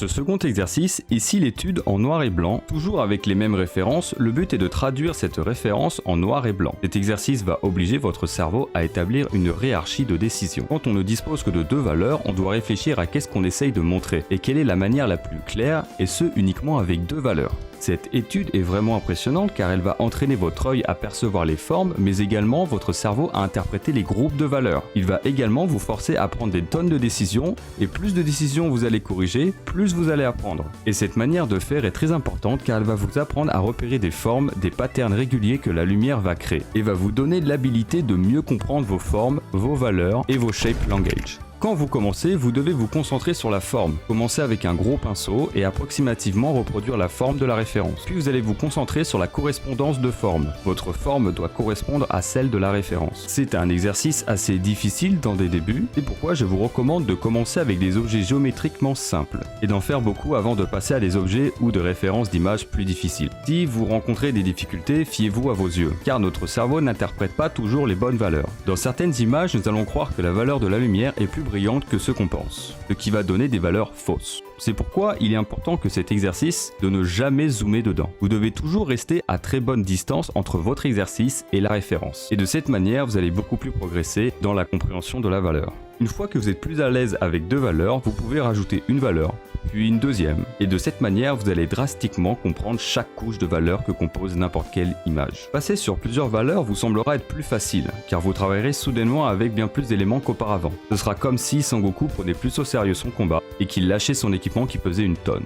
Ce second exercice est ici l'étude en noir et blanc, toujours avec les mêmes références, le but est de traduire cette référence en noir et blanc. Cet exercice va obliger votre cerveau à établir une hiérarchie de décision. Quand on ne dispose que de deux valeurs, on doit réfléchir à qu'est-ce qu'on essaye de montrer et quelle est la manière la plus claire, et ce uniquement avec deux valeurs. Cette étude est vraiment impressionnante car elle va entraîner votre œil à percevoir les formes, mais également votre cerveau à interpréter les groupes de valeurs. Il va également vous forcer à prendre des tonnes de décisions, et plus de décisions vous allez corriger, plus vous allez apprendre. Et cette manière de faire est très importante car elle va vous apprendre à repérer des formes, des patterns réguliers que la lumière va créer, et va vous donner l'habilité de mieux comprendre vos formes, vos valeurs et vos shape language. Quand vous commencez, vous devez vous concentrer sur la forme. Commencez avec un gros pinceau et approximativement reproduire la forme de la référence. Puis vous allez vous concentrer sur la correspondance de forme. Votre forme doit correspondre à celle de la référence. C'est un exercice assez difficile dans des débuts, c'est pourquoi je vous recommande de commencer avec des objets géométriquement simples et d'en faire beaucoup avant de passer à des objets ou de références d'images plus difficiles. Si vous rencontrez des difficultés, fiez-vous à vos yeux, car notre cerveau n'interprète pas toujours les bonnes valeurs. Dans certaines images, nous allons croire que la valeur de la lumière est plus brillante que ce qu'on pense, ce qui va donner des valeurs fausses. C'est pourquoi il est important que cet exercice de ne jamais zoomer dedans. Vous devez toujours rester à très bonne distance entre votre exercice et la référence. Et de cette manière, vous allez beaucoup plus progresser dans la compréhension de la valeur. Une fois que vous êtes plus à l'aise avec deux valeurs, vous pouvez rajouter une valeur, puis une deuxième. Et de cette manière, vous allez drastiquement comprendre chaque couche de valeur que compose n'importe quelle image. Passer sur plusieurs valeurs vous semblera être plus facile, car vous travaillerez soudainement avec bien plus d'éléments qu'auparavant. Ce sera comme si Sangoku prenait plus au sérieux son combat et qu'il lâchait son équipement qui pesait une tonne.